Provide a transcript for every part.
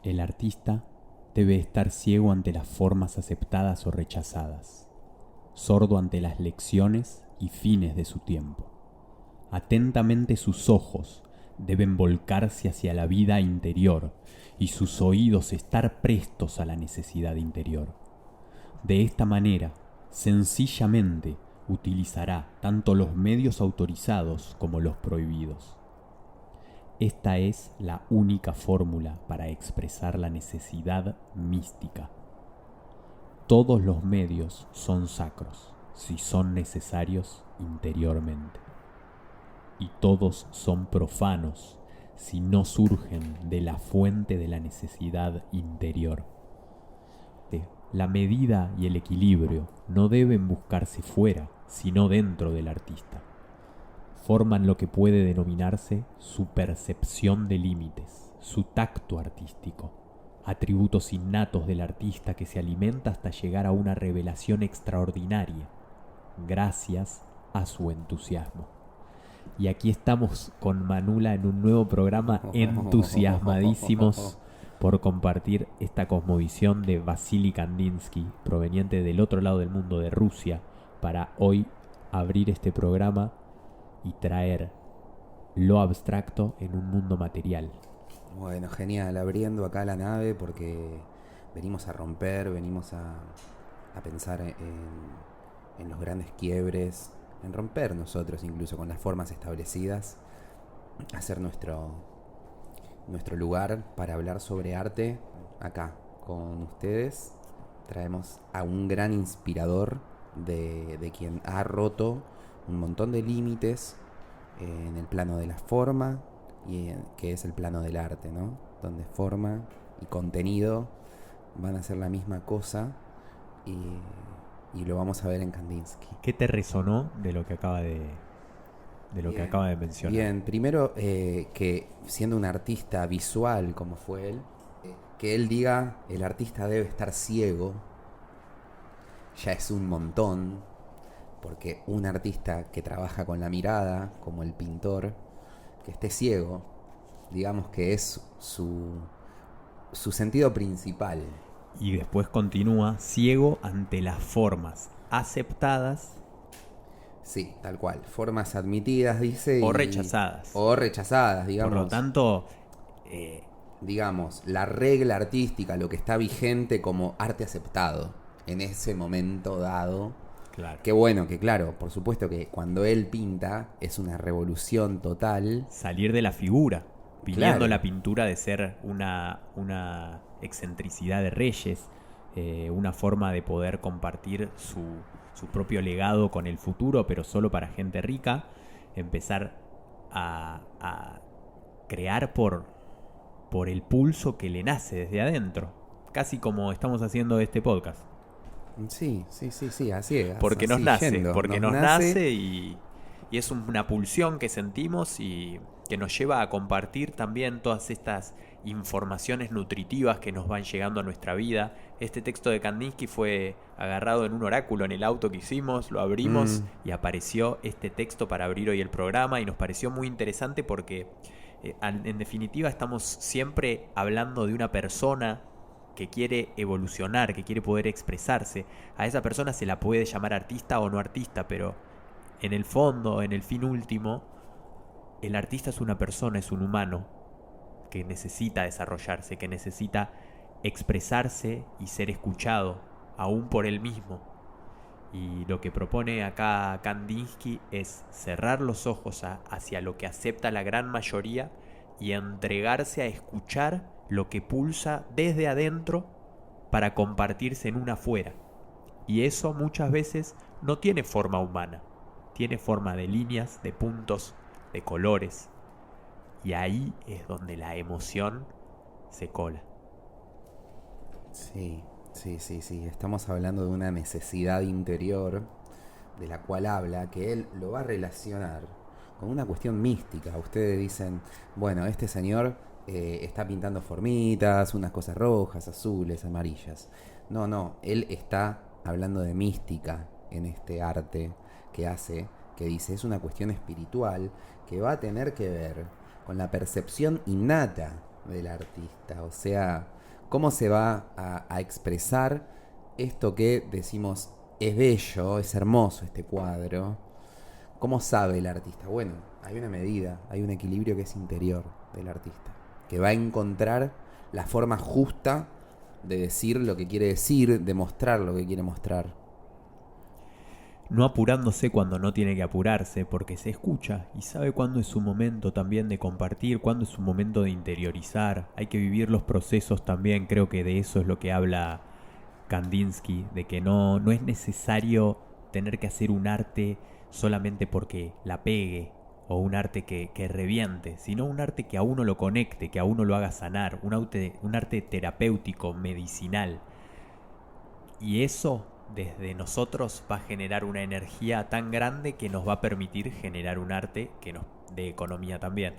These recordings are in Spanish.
El artista debe estar ciego ante las formas aceptadas o rechazadas, sordo ante las lecciones y fines de su tiempo. Atentamente sus ojos deben volcarse hacia la vida interior y sus oídos estar prestos a la necesidad interior. De esta manera, sencillamente utilizará tanto los medios autorizados como los prohibidos. Esta es la única fórmula para expresar la necesidad mística. Todos los medios son sacros si son necesarios interiormente, y todos son profanos si no surgen de la fuente de la necesidad interior. La medida y el equilibrio no deben buscarse fuera, sino dentro del artista. Forman lo que puede denominarse su percepción de límites, su tacto artístico, atributos innatos del artista que se alimenta hasta llegar a una revelación extraordinaria, gracias a su entusiasmo. Y aquí estamos con Manula en un nuevo programa, entusiasmadísimos por compartir esta cosmovisión de Vasily Kandinsky, proveniente del otro lado del mundo, de Rusia, para hoy abrir este programa y traer lo abstracto en un mundo material. Bueno, genial, abriendo acá la nave porque venimos a romper, venimos a pensar en los grandes quiebres, en romper nosotros incluso con las formas establecidas, hacer nuestro lugar para hablar sobre arte acá con ustedes. Traemos a un gran inspirador de quien ha roto un montón de límites en el plano de la forma que es el plano del arte, ¿no? Donde forma y contenido van a ser la misma cosa y lo vamos a ver en Kandinsky. ¿Qué te resonó de lo que acaba de mencionar? Bien, primero que siendo un artista visual como fue él, que él diga el artista debe estar ciego, ya es un montón, porque un artista que trabaja con la mirada, como el pintor, que esté ciego, digamos que es su sentido principal. Y después continúa, ciego ante las formas aceptadas. Sí, tal cual. Formas admitidas, dice. O rechazadas. O rechazadas, digamos. Por lo tanto, digamos, la regla artística, lo que está vigente como arte aceptado en ese momento dado. Claro. Qué bueno, que claro, por supuesto que cuando él pinta es una revolución total. Salir de la figura, viniendo Claro. la pintura de ser una excentricidad de reyes, una forma de poder compartir su propio legado con el futuro, pero solo para gente rica, empezar a crear por el pulso que le nace desde adentro, casi como estamos haciendo este podcast. Sí, así es. Porque así nos nace, yendo. porque nos nace y es una pulsión que sentimos y que nos lleva a compartir también todas estas informaciones nutritivas que nos van llegando a nuestra vida. Este texto de Kandinsky fue agarrado en un oráculo en el auto que hicimos, lo abrimos y apareció este texto para abrir hoy el programa y nos pareció muy interesante porque en definitiva estamos siempre hablando de una persona que quiere evolucionar, que quiere poder expresarse. A esa persona se la puede llamar artista o no artista, pero en el fondo, en el fin último, el artista es una persona, es un humano que necesita desarrollarse, que necesita expresarse y ser escuchado, aún por él mismo. Y lo que propone acá Kandinsky es cerrar los ojos hacia lo que acepta la gran mayoría y entregarse a escuchar lo que pulsa desde adentro para compartirse en un afuera. Y eso muchas veces no tiene forma humana, tiene forma de líneas, de puntos, de colores. Y ahí es donde la emoción se cola. Sí. Estamos hablando de una necesidad interior de la cual habla, que él lo va a relacionar con una cuestión mística. Ustedes dicen, bueno, este señor está pintando formitas, unas cosas rojas, azules, amarillas. No, él está hablando de mística en este arte que hace, que dice, es una cuestión espiritual que va a tener que ver con la percepción innata del artista? O sea, ¿cómo se va a expresar esto que decimos es bello, es hermoso este cuadro? ¿Cómo sabe el artista? Bueno, hay una medida, hay un equilibrio que es interior del artista, que va a encontrar la forma justa de decir lo que quiere decir, de mostrar lo que quiere mostrar. No apurándose cuando no tiene que apurarse, porque se escucha y sabe cuándo es su momento también de compartir, cuándo es su momento de interiorizar. Hay que vivir los procesos también, creo que de eso es lo que habla Kandinsky, de que no es necesario tener que hacer un arte solamente porque la pegue, o un arte que reviente, sino un arte que a uno lo conecte, que a uno lo haga sanar, un arte terapéutico, medicinal. Y eso desde nosotros va a generar una energía tan grande que nos va a permitir generar un arte que nos dé economía también.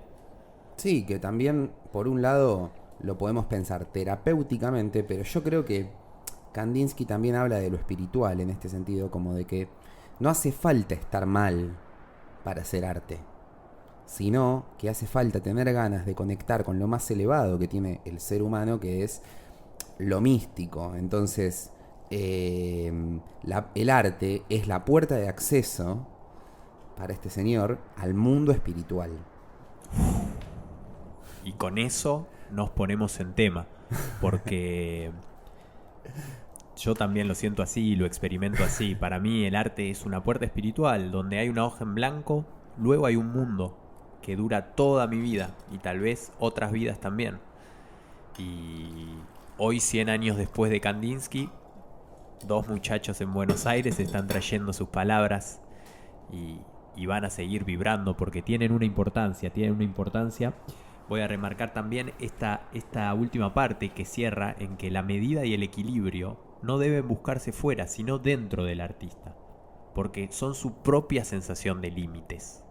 Sí, que también, por un lado, lo podemos pensar terapéuticamente, pero yo creo que Kandinsky también habla de lo espiritual en este sentido, como de que no hace falta estar mal para hacer arte, sino que hace falta tener ganas de conectar con lo más elevado que tiene el ser humano, que es lo místico. Entonces, el arte es la puerta de acceso para este señor al mundo espiritual. Y con eso nos ponemos en tema, porque yo también lo siento así y lo experimento así. Para mí el arte es una puerta espiritual, donde hay una hoja en blanco, luego hay un mundo que dura toda mi vida y tal vez otras vidas también. Y hoy, 100 años después de Kandinsky, dos muchachos en Buenos Aires están trayendo sus palabras y van a seguir vibrando porque tienen una importancia, Voy a remarcar también esta última parte que cierra en que la medida y el equilibrio no deben buscarse fuera, sino dentro del artista, porque son su propia sensación de límites.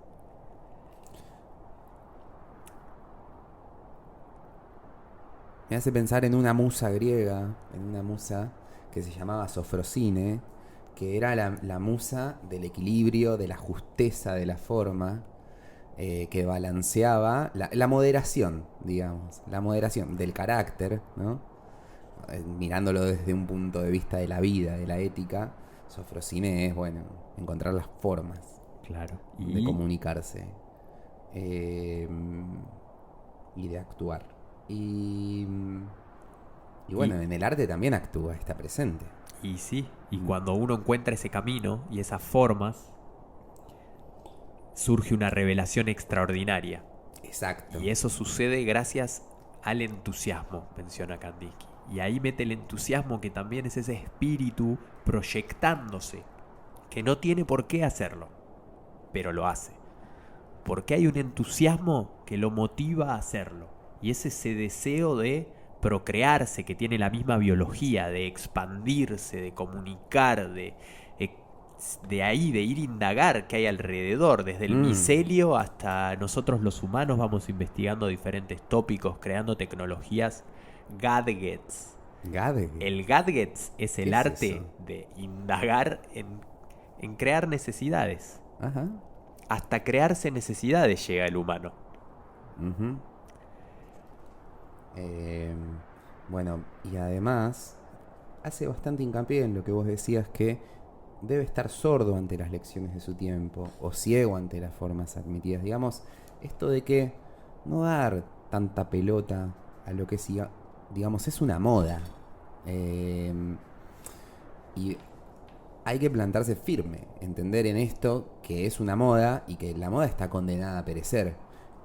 Me hace pensar en una musa griega, en una musa que se llamaba Sofrosine, que era la musa del equilibrio, de la justeza de la forma, que balanceaba la moderación, digamos, la moderación del carácter, ¿no? Mirándolo desde un punto de vista de la vida, de la ética, Sofrosine es, bueno, encontrar las formas Claro. de comunicarse eh, y de actuar. Y, y bueno, en el arte también actúa, está presente. Y sí, y cuando uno encuentra ese camino y esas formas, surge una revelación extraordinaria. Exacto. Y eso sucede gracias al entusiasmo, menciona Kandinsky. Y ahí mete el entusiasmo, que también es ese espíritu proyectándose, que no tiene por qué hacerlo, pero lo hace. Porque hay un entusiasmo que lo motiva a hacerlo. Y es ese deseo de procrearse, que tiene la misma biología, de expandirse, de comunicar, de ahí, de ir a indagar qué hay alrededor, desde el micelio hasta nosotros los humanos vamos investigando diferentes tópicos, creando tecnologías, gadgets. Gadget. El gadgets es el arte eso? de indagar en crear necesidades. Ajá. Hasta crearse necesidades llega el humano. Uh-huh. Bueno, y además hace bastante hincapié en lo que vos decías, que debe estar sordo ante las lecciones de su tiempo o ciego ante las formas admitidas. Digamos, esto de que no dar tanta pelota a lo que siga, digamos, es una moda. Y hay que plantarse firme, entender en esto que es una moda y que la moda está condenada a perecer.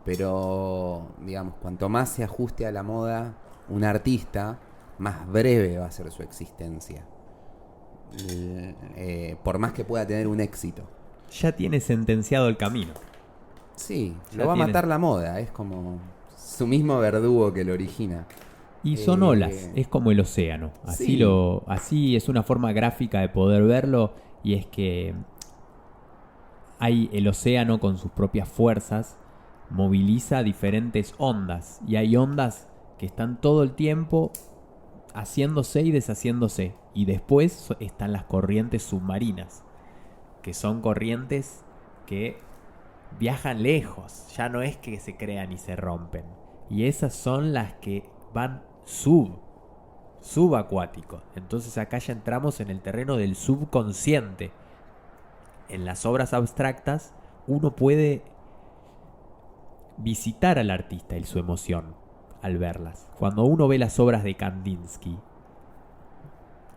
Pero, digamos, cuanto más se ajuste a la moda un artista, más breve va a ser su existencia. Por más que pueda tener un éxito. Ya tiene sentenciado el camino. Sí, Ya lo va a tiene. matar la moda, es como su mismo verdugo que lo origina. Y son olas, es como el océano. Sí. Así es una forma gráfica de poder verlo, y es que hay el océano con sus propias fuerzas, moviliza diferentes ondas, y hay ondas que están todo el tiempo haciéndose y deshaciéndose. Y después están las corrientes submarinas, que son corrientes que viajan lejos, ya no es que se crean y se rompen. Y esas son las que van subacuático. Entonces acá ya entramos en el terreno del subconsciente. En las obras abstractas uno puede visitar al artista y su emoción al verlas. Cuando uno ve las obras de Kandinsky,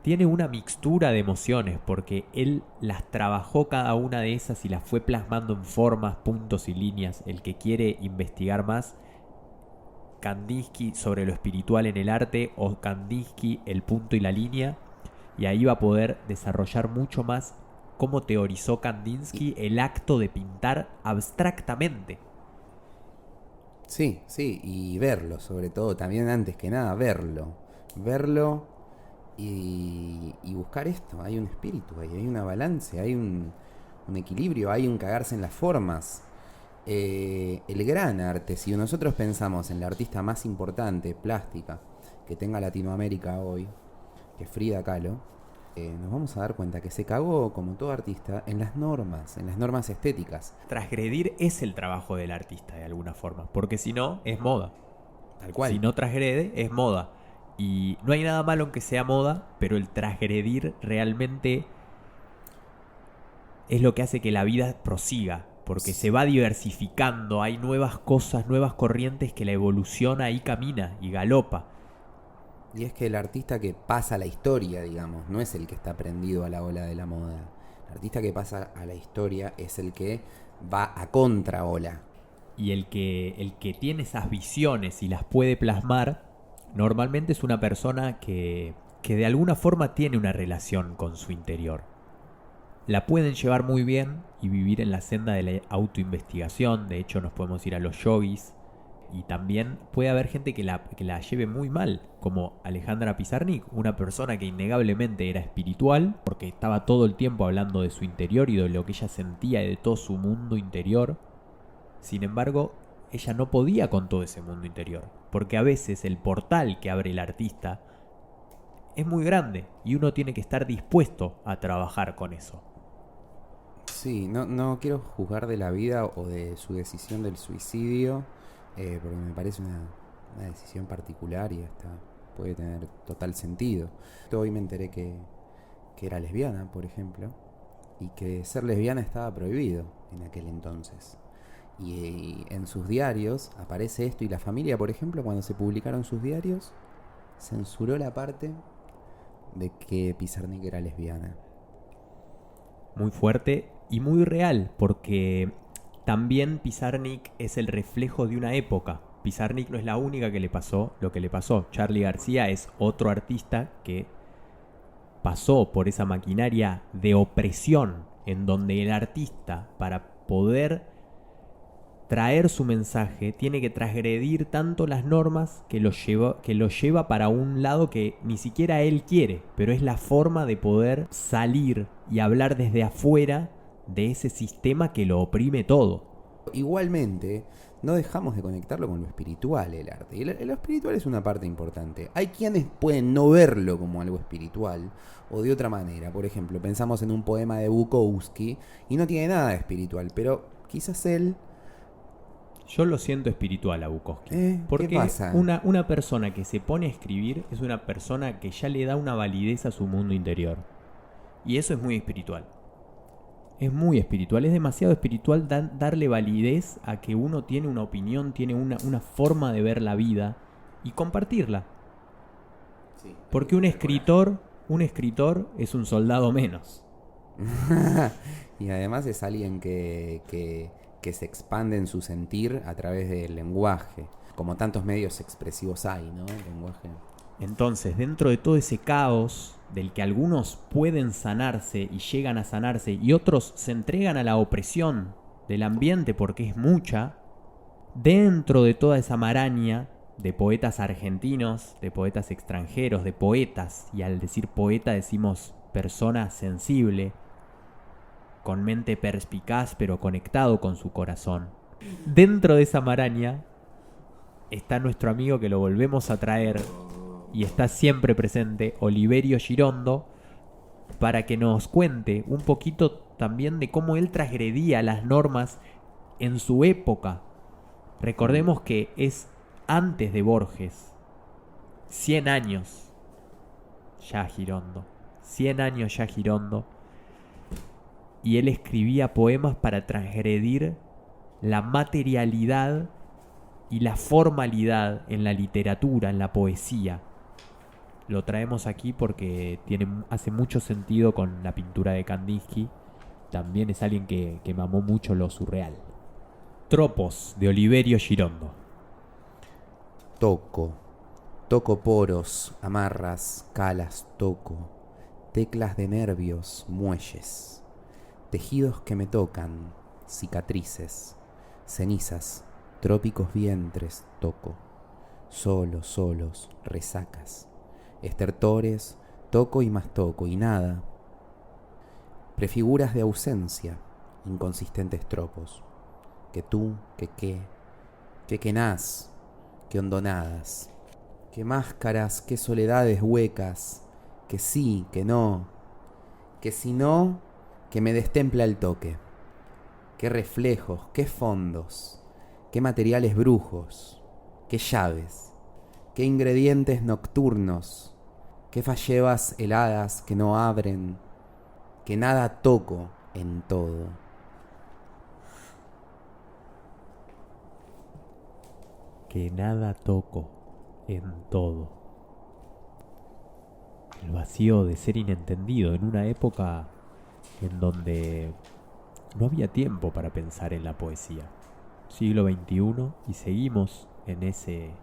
tiene una mixtura de emociones porque él las trabajó cada una de esas y las fue plasmando en formas, puntos y líneas. El que quiere investigar más, Kandinsky sobre lo espiritual en el arte o Kandinsky el punto y la línea, y ahí va a poder desarrollar mucho más cómo teorizó Kandinsky el acto de pintar abstractamente. Sí, sí, y verlo, sobre todo, también antes que nada, verlo y buscar esto. Hay un espíritu, hay una balance, hay un equilibrio, hay un cagarse en las formas. El gran arte, si nosotros pensamos en la artista más importante, plástica, que tenga Latinoamérica hoy, que es Frida Kahlo, nos vamos a dar cuenta que se cagó, como todo artista, en las normas estéticas. Transgredir es el trabajo del artista de alguna forma, porque si no, es moda. Tal cual. Si no transgrede, es moda. Y no hay nada malo en que sea moda, pero el transgredir realmente es lo que hace que la vida prosiga, porque se va diversificando, hay nuevas cosas, nuevas corrientes que la evolución ahí camina y galopa. Y es que el artista que pasa a la historia, digamos, no es el que está prendido a la ola de la moda. El artista que pasa a la historia es el que va a contraola. Y el que tiene esas visiones y las puede plasmar, normalmente es una persona que de alguna forma tiene una relación con su interior. La pueden llevar muy bien y vivir en la senda de la autoinvestigación. De hecho, nos podemos ir a los yogis. Y también puede haber gente que la lleve muy mal, como Alejandra Pizarnik, una persona que innegablemente era espiritual, porque estaba todo el tiempo hablando de su interior y de lo que ella sentía y de todo su mundo interior. Sin embargo, ella no podía con todo ese mundo interior, porque a veces el portal que abre el artista es muy grande y uno tiene que estar dispuesto a trabajar con eso. Sí, no quiero juzgar de la vida o de su decisión del suicidio, porque me parece una decisión particular y hasta puede tener total sentido. Hoy me enteré que era lesbiana, por ejemplo, y que ser lesbiana estaba prohibido en aquel entonces. Y en sus diarios aparece esto, y la familia, por ejemplo, cuando se publicaron sus diarios, censuró la parte de que Pizarnik era lesbiana. Muy fuerte y muy real, porque también Pizarnik es el reflejo de una época. Pizarnik no es la única que le pasó lo que le pasó. Charly García es otro artista que pasó por esa maquinaria de opresión en donde el artista, para poder traer su mensaje, tiene que transgredir tanto las normas que lo lleva para un lado que ni siquiera él quiere, pero es la forma de poder salir y hablar desde afuera de ese sistema que lo oprime todo. Igualmente, no dejamos de conectarlo con lo espiritual, el arte. Y lo espiritual es una parte importante. Hay quienes pueden no verlo como algo espiritual o de otra manera. Por ejemplo, pensamos en un poema de Bukowski y no tiene nada de espiritual, pero quizás él... Yo lo siento espiritual a Bukowski. Porque ¿qué pasa? Una persona que se pone a escribir es una persona que ya le da una validez a su mundo interior. Y eso es muy espiritual. Es muy espiritual, es demasiado espiritual darle validez a que uno tiene una opinión, tiene una forma de ver la vida y compartirla. Sí, porque un escritor es un soldado menos. Y además es alguien que se expande en su sentir a través del lenguaje. Como tantos medios expresivos hay, ¿no? El lenguaje. Entonces, dentro de todo ese caos del que algunos pueden sanarse y llegan a sanarse y otros se entregan a la opresión del ambiente porque es mucha, dentro de toda esa maraña de poetas argentinos, de poetas extranjeros, de poetas, y al decir poeta decimos persona sensible, con mente perspicaz pero conectado con su corazón. Dentro de esa maraña está nuestro amigo que lo volvemos a traer y está siempre presente, Oliverio Girondo, para que nos cuente un poquito también de cómo él transgredía las normas en su época. Recordemos que es antes de Borges, 100 años ya Girondo, 100 años ya Girondo, y él escribía poemas para transgredir la materialidad y la formalidad en la literatura, en la poesía. Lo traemos aquí porque hace mucho sentido con la pintura de Kandinsky. También es alguien que mamó mucho lo surreal. Tropos, de Oliverio Girondo. Toco poros, amarras, calas, toco, teclas de nervios, muelles, tejidos que me tocan, cicatrices, cenizas, trópicos vientres, toco, solos, resacas, estertores, toco y más toco y nada, prefiguras de ausencia, inconsistentes tropos, que tú, que quenás, que hondonadas, que máscaras, que soledades huecas, que sí, que no, que si no, que me destempla el toque, qué reflejos, qué fondos, qué materiales brujos, qué llaves, qué ingredientes nocturnos, qué fallevas heladas que no abren, que nada toco en todo. Que nada toco en todo. El vacío de ser inentendido en una época en donde no había tiempo para pensar en la poesía. Siglo XXI y seguimos en ese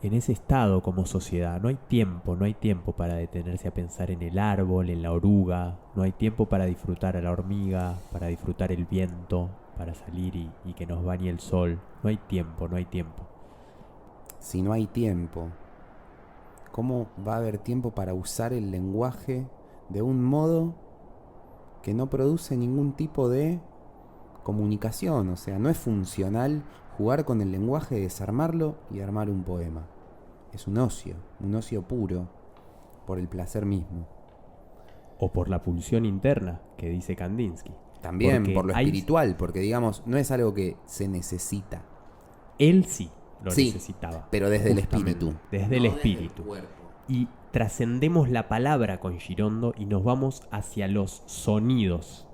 estado como sociedad. No hay tiempo para detenerse a pensar en el árbol, en la oruga. No hay tiempo para disfrutar a la hormiga, para disfrutar el viento, para salir y que nos bañe el sol. No hay tiempo. Si no hay tiempo, ¿cómo va a haber tiempo para usar el lenguaje de un modo que no produce ningún tipo de comunicación? O sea, no es funcional jugar con el lenguaje, desarmarlo y armar un poema. Es un ocio puro, por el placer mismo. O por la pulsión interna que dice Kandinsky. También Porque por lo espiritual, porque digamos, no es algo que se necesita. Él sí lo Sí, necesitaba. pero desde el Justamente, espíritu. Desde el espíritu. Y trascendemos la palabra con Girondo y nos vamos hacia los sonidos.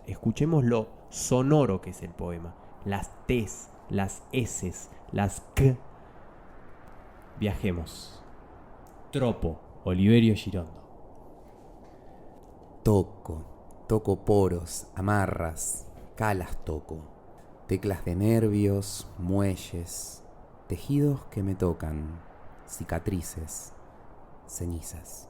Escuchemos lo sonoro que es el poema. Las T's, las S's, las K. Viajemos. Tropo, Oliverio Girondo. Toco poros, amarras, calas toco, teclas de nervios, muelles, tejidos que me tocan, cicatrices, cenizas,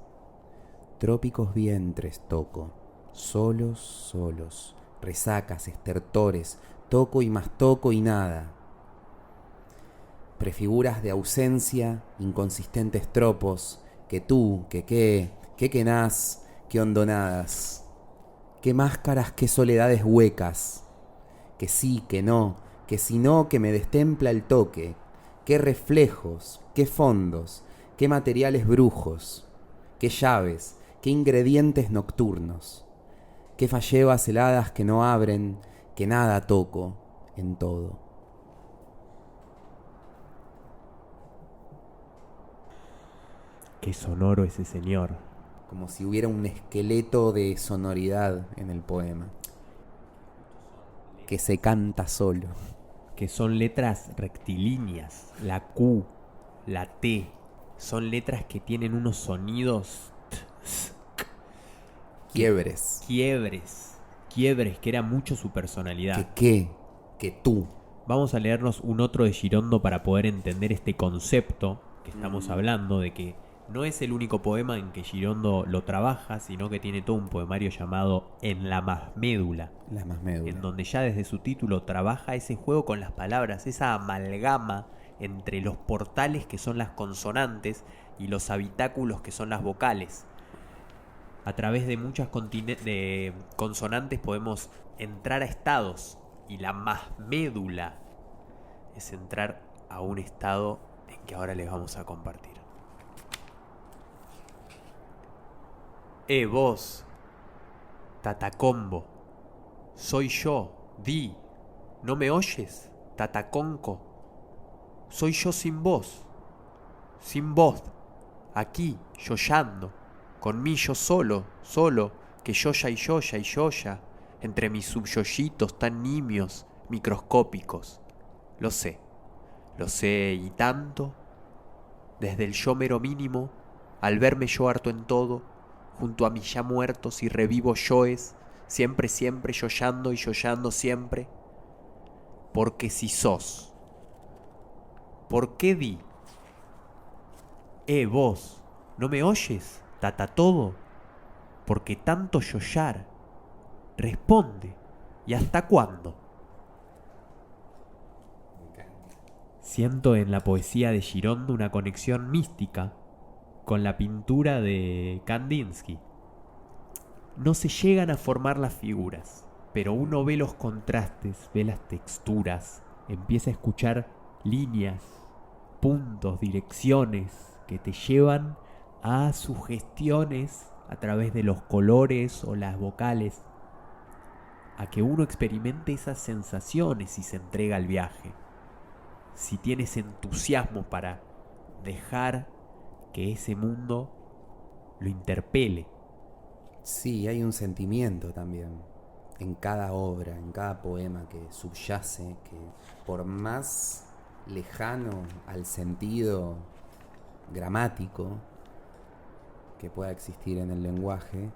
trópicos vientres toco, solos, resacas, estertores, toco y más toco y nada, prefiguras de ausencia, inconsistentes tropos, que tú, que quenás, que hondonadas, qué máscaras, qué soledades huecas, que sí, que no, que si no, que me destempla el toque, qué reflejos, qué fondos, qué materiales brujos, qué llaves, qué ingredientes nocturnos, qué fallevas heladas que no abren, que nada toco en todo. Qué sonoro ese señor. Como si hubiera un esqueleto de sonoridad en el poema, que se canta solo. Que son letras rectilíneas. La Q, la T. Son letras que tienen unos sonidos... Quiebres. Quiebres, que era mucho su personalidad. Que tú. Vamos a leernos un otro de Girondo para poder entender este concepto que estamos hablando, de que no es el único poema en que Girondo lo trabaja, sino que tiene todo un poemario llamado En la más médula. La más médula. En donde ya desde su título trabaja ese juego con las palabras, esa amalgama entre los portales que son las consonantes y los habitáculos que son las vocales. A través de muchas consonantes podemos entrar a estados, y la más médula es entrar a un estado en que ahora les vamos a compartir. Vos, Tatacombo, soy yo, di, ¿no me oyes? Tataconco, soy yo sin voz, aquí, yoyando, con mí yo solo, que yoya y yoya y yoya, entre mis subyoyitos tan nimios, microscópicos. Lo sé y tanto, desde el yo mero mínimo, al verme yo harto en todo, junto a mis ya muertos y revivo yoes, siempre yoyando y yoyando siempre, porque si sos, ¿por qué di? Vos, ¿no me oyes, tata todo? Porque tanto yoyar, responde, ¿y hasta cuándo? Siento en la poesía de Girondo una conexión mística con la pintura de Kandinsky. No se llegan a formar las figuras, pero uno ve los contrastes, ve las texturas, empieza a escuchar líneas, puntos, direcciones que te llevan a sugestiones a través de los colores o las vocales, a que uno experimente esas sensaciones y se entrega al viaje. Si tienes entusiasmo para dejar que ese mundo lo interpele. Sí, hay un sentimiento también en cada obra, en cada poema que subyace, que por más lejano al sentido gramático que pueda existir en el lenguaje,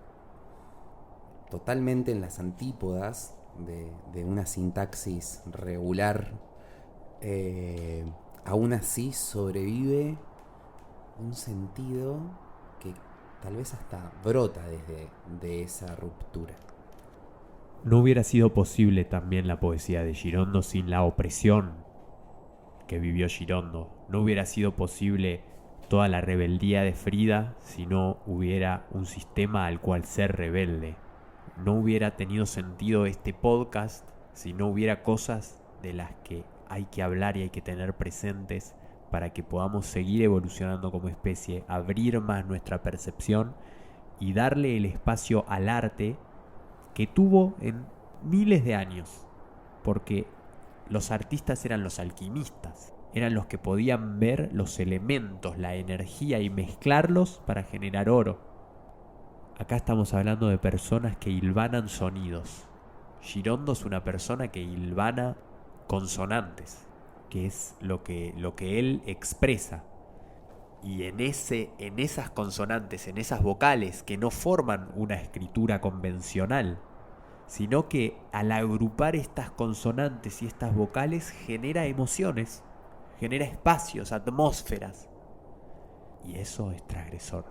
totalmente en las antípodas de una sintaxis regular, aún así sobrevive un sentido que tal vez hasta brota de esa ruptura. No hubiera sido posible también la poesía de Girondo sin la opresión que vivió Girondo. No hubiera sido posible toda la rebeldía de Frida si no hubiera un sistema al cual ser rebelde. No hubiera tenido sentido este podcast si no hubiera cosas de las que hay que hablar y hay que tener presentes para que podamos seguir evolucionando como especie, abrir más nuestra percepción y darle el espacio al arte que tuvo en miles de años, porque los artistas eran los alquimistas, eran los que podían ver los elementos, la energía y mezclarlos para generar oro. Acá estamos hablando de personas que hilvanan sonidos. Girondo es una persona que hilvana consonantes, que es lo que él expresa. Y en esas consonantes, en esas vocales que no forman una escritura convencional, sino que al agrupar estas consonantes y estas vocales genera emociones, genera espacios, atmósferas. Y eso es transgresor.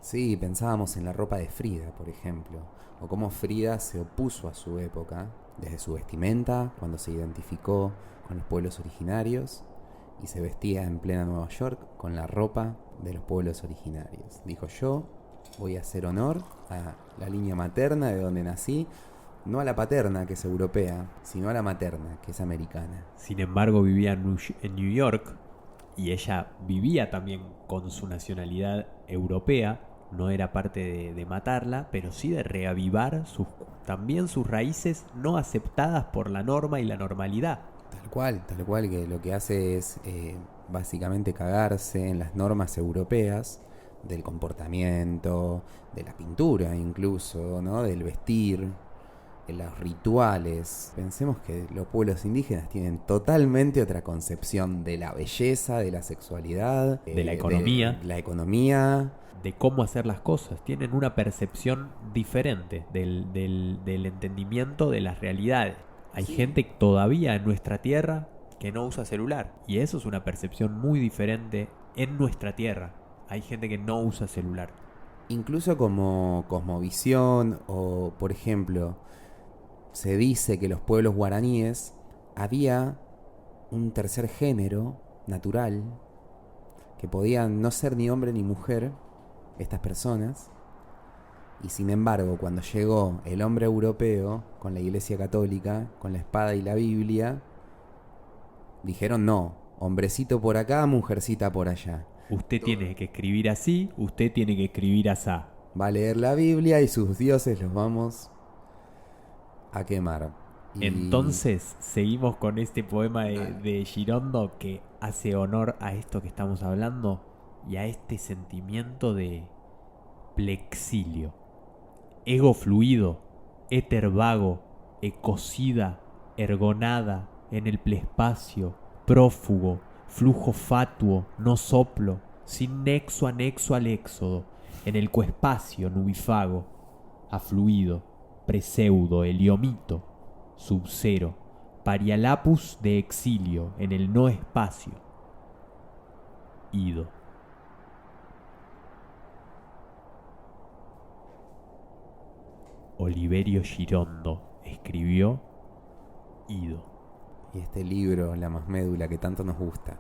Sí, pensábamos en la ropa de Frida, por ejemplo, o cómo Frida se opuso a su época, desde su vestimenta, cuando se identificó con los pueblos originarios, y se vestía en plena Nueva York con la ropa de los pueblos originarios. Dijo: yo voy a hacer honor a la línea materna de donde nací, no a la paterna, que es europea, sino a la materna, que es americana. Sin embargo, vivía en New York y ella vivía también con su nacionalidad europea. No era parte de matarla, pero sí de reavivar también sus raíces no aceptadas por la norma y la normalidad. Tal cual, que lo que hace es básicamente cagarse en las normas europeas del comportamiento, de la pintura incluso, ¿no? Del vestir, de los rituales. Pensemos que los pueblos indígenas tienen totalmente otra concepción de la belleza, de la sexualidad, de la economía. De la economía. De cómo hacer las cosas. Tienen una percepción diferente del entendimiento de las realidades. Hay gente todavía en nuestra tierra que no usa celular. Y eso es una percepción muy diferente en nuestra tierra. Hay gente que no usa celular. Incluso como cosmovisión o, por ejemplo, se dice que los pueblos guaraníes había un tercer género natural que podían no ser ni hombre ni mujer, estas personas, y sin embargo cuando llegó el hombre europeo con la Iglesia Católica, con la espada y la Biblia, dijeron: no, hombrecito por acá, mujercita por allá. Usted tiene que escribir así, usted tiene que escribir asá. Va a leer la Biblia y sus dioses los vamos a quemar. Entonces, seguimos con este poema de Girondo que hace honor a esto que estamos hablando y a este sentimiento de plexilio. Ego fluido, éter vago, ecocida, ergonada, en el plespacio, prófugo, flujo fatuo, no soplo, sin nexo anexo al éxodo, en el coespacio nubifago, afluido, preseudo, heliomito, subcero, parialapus de exilio, en el no espacio, ido. Oliverio Girondo escribió Ido. Y este libro, La Masmédula, que tanto nos gusta.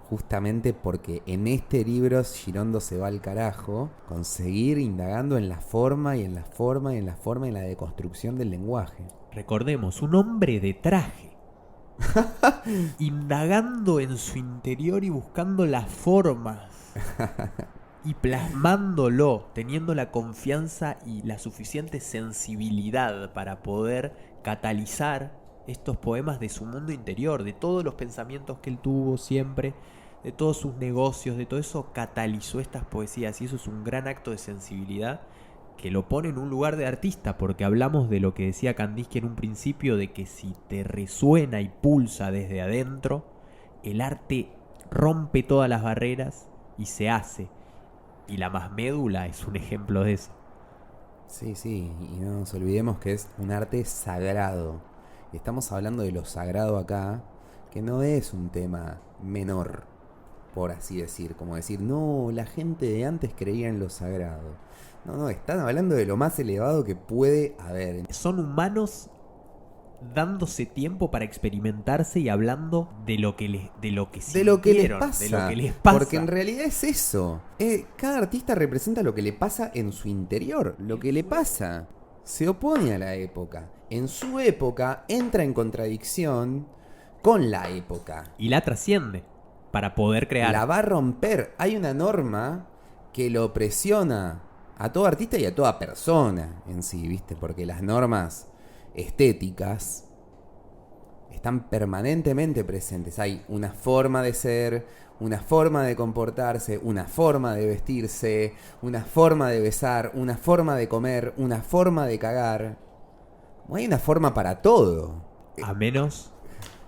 Justamente porque en este libro Girondo se va al carajo con seguir indagando en la forma y en la forma y en la forma y en la deconstrucción del lenguaje. Recordemos, un hombre de traje, indagando en su interior y buscando las formas y plasmándolo, teniendo la confianza y la suficiente sensibilidad para poder catalizar estos poemas de su mundo interior, de todos los pensamientos que él tuvo siempre, de todos sus negocios, de todo eso catalizó estas poesías, y eso es un gran acto de sensibilidad que lo pone en un lugar de artista, porque hablamos de lo que decía Kandinsky en un principio, de que si te resuena y pulsa desde adentro, el arte rompe todas las barreras y se hace. Y La Masmédula es un ejemplo de eso. Sí, sí, y no nos olvidemos que es un arte sagrado. Y estamos hablando de lo sagrado acá, que no es un tema menor, por así decir. Como decir, no, la gente de antes creía en lo sagrado. No, están hablando de lo más elevado que puede haber. Son humanos dándose tiempo para experimentarse y hablando de lo que les pasa. De lo que les pasa. Porque en realidad es eso. Cada artista representa lo que le pasa en su interior. Lo que le pasa. Se opone a la época. En su época entra en contradicción con la época. Y la trasciende para poder crear. La va a romper. Hay una norma que lo presiona a todo artista y a toda persona en sí, ¿viste? Porque las normas estéticas están permanentemente presentes. Hay una forma de ser, una forma de comportarse, una forma de vestirse, una forma de besar, una forma de comer, una forma de cagar. Hay una forma para todo. A menos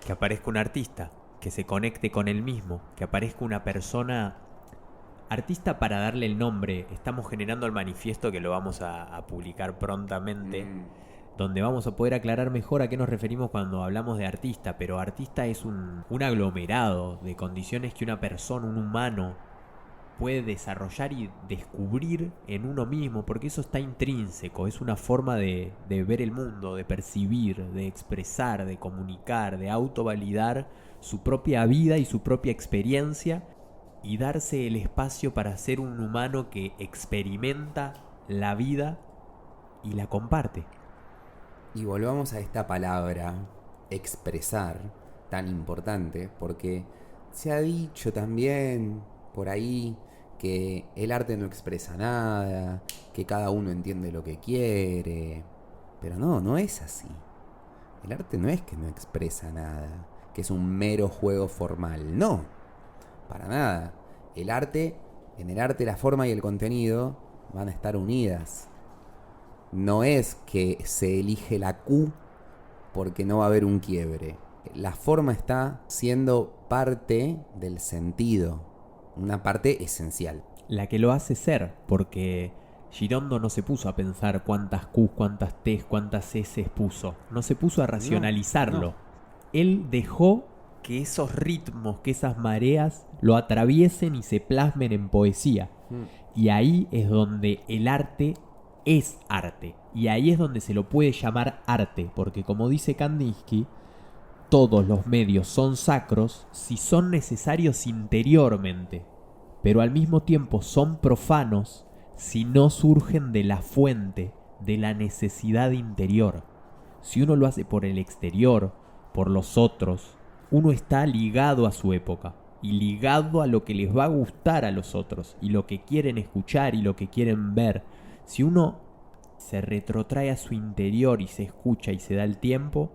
que aparezca un artista que se conecte con él mismo, que aparezca una persona artista para darle el nombre. Estamos generando el manifiesto que lo vamos a publicar prontamente, donde vamos a poder aclarar mejor a qué nos referimos cuando hablamos de artista. Pero artista es un aglomerado de condiciones que una persona, un humano, puede desarrollar y descubrir en uno mismo, porque eso está intrínseco, es una forma de ver el mundo, de percibir, de expresar, de comunicar, de autovalidar su propia vida y su propia experiencia, y darse el espacio para ser un humano que experimenta la vida y la comparte. Y volvamos a esta palabra, expresar, tan importante, porque se ha dicho también por ahí que el arte no expresa nada, que cada uno entiende lo que quiere. Pero no es así. El arte no es que no expresa nada, que es un mero juego formal. No, para nada. En el arte la forma y el contenido van a estar unidas. No es que se elige la Q porque no va a haber un quiebre. La forma está siendo parte del sentido, una parte esencial. La que lo hace ser, porque Girondo no se puso a pensar cuántas Qs, cuántas Ts, cuántas S puso. No se puso a racionalizarlo. No. Él dejó que esos ritmos, que esas mareas lo atraviesen y se plasmen en poesía. Y ahí es donde el arte es arte. Y ahí es donde se lo puede llamar arte, porque como dice Kandinsky, todos los medios son sacros si son necesarios interiormente, pero al mismo tiempo son profanos si no surgen de la fuente, de la necesidad interior. Si uno lo hace por el exterior, por los otros, uno está ligado a su época y ligado a lo que les va a gustar a los otros y lo que quieren escuchar y lo que quieren ver. Si uno se retrotrae a su interior y se escucha y se da el tiempo,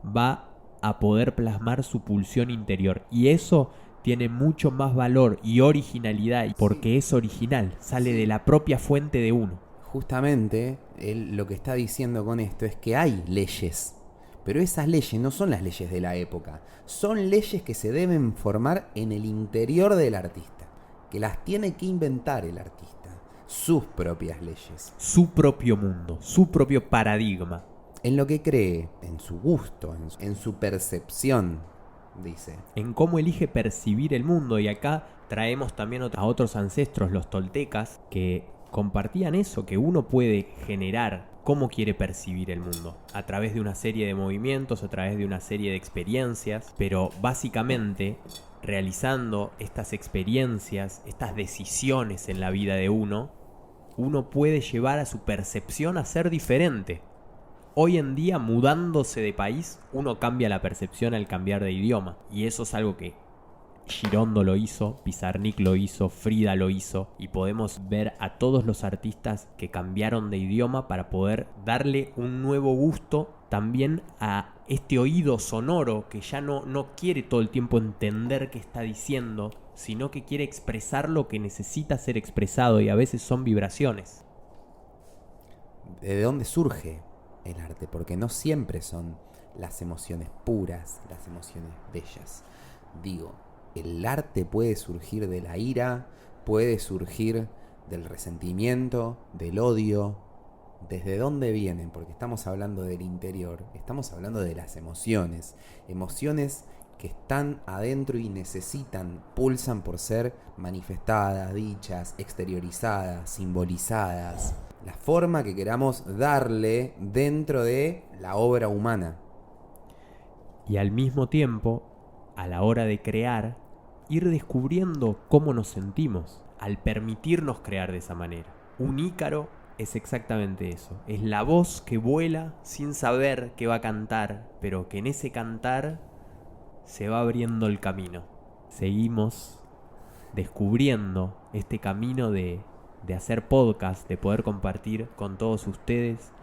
va a poder plasmar su pulsión interior. Y eso tiene mucho más valor y originalidad, porque es original, sale de la propia fuente de uno. Justamente, él lo que está diciendo con esto es que hay leyes, pero esas leyes no son las leyes de la época, son leyes que se deben formar en el interior del artista, que las tiene que inventar el artista, sus propias leyes. Su propio mundo, su propio paradigma. En lo que cree, en su gusto, en su percepción, dice. En cómo elige percibir el mundo. Y acá traemos también a otros ancestros, los toltecas, que compartían eso, que uno puede generar cómo quiere percibir el mundo, a través de una serie de movimientos, a través de una serie de experiencias, pero básicamente realizando estas experiencias, estas decisiones en la vida de uno puede llevar a su percepción a ser diferente. Hoy en día, mudándose de país, uno cambia la percepción al cambiar de idioma. Y eso es algo que Girondo lo hizo, Pizarnik lo hizo, Frida lo hizo. Y podemos ver a todos los artistas que cambiaron de idioma para poder darle un nuevo gusto también a este oído sonoro que ya no quiere todo el tiempo entender qué está diciendo, sino que quiere expresar lo que necesita ser expresado, y a veces son vibraciones. ¿De dónde surge el arte? Porque no siempre son las emociones puras, las emociones bellas. Digo, el arte puede surgir de la ira, puede surgir del resentimiento, del odio. ¿Desde dónde vienen? Porque estamos hablando del interior, estamos hablando de las emociones. Emociones que están adentro y necesitan, pulsan por ser manifestadas, dichas, exteriorizadas, simbolizadas. La forma que queramos darle dentro de la obra humana. Y al mismo tiempo, a la hora de crear, ir descubriendo cómo nos sentimos al permitirnos crear de esa manera. Un Ícaro es exactamente eso. Es la voz que vuela sin saber que va a cantar, pero que en ese cantar se va abriendo el camino. Seguimos descubriendo este camino de hacer podcast, de poder compartir con todos ustedes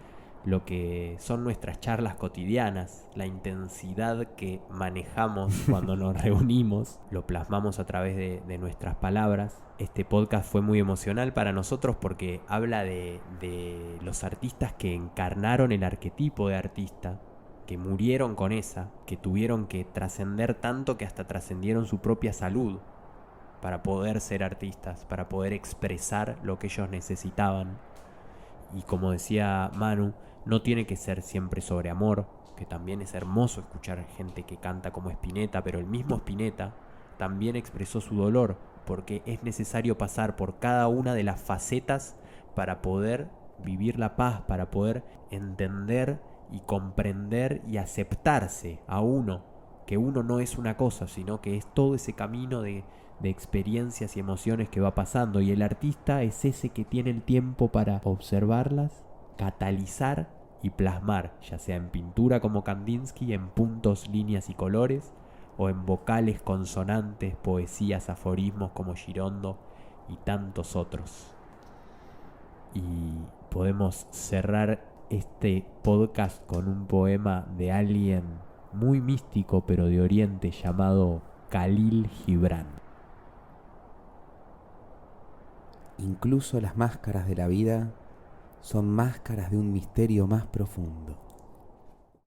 lo que son nuestras charlas cotidianas, la intensidad que manejamos cuando nos reunimos, lo plasmamos a través de nuestras palabras. Este podcast fue muy emocional para nosotros porque habla de los artistas que encarnaron el arquetipo de artista, que murieron con esa, que tuvieron que trascender tanto que hasta trascendieron su propia salud para poder ser artistas, para poder expresar lo que ellos necesitaban. Y como decía Manu, no tiene que ser siempre sobre amor, que también es hermoso escuchar gente que canta como Spinetta, pero el mismo Spinetta también expresó su dolor, porque es necesario pasar por cada una de las facetas para poder vivir la paz, para poder entender y comprender y aceptarse a uno, que uno no es una cosa, sino que es todo ese camino de experiencias y emociones que va pasando, y el artista es ese que tiene el tiempo para observarlas, catalizar y plasmar, ya sea en pintura como Kandinsky, en puntos, líneas y colores, o en vocales, consonantes, poesías, aforismos como Girondo y tantos otros. Y podemos cerrar este podcast con un poema de alguien muy místico pero de Oriente llamado Khalil Gibran. Incluso las máscaras de la vida son máscaras de un misterio más profundo.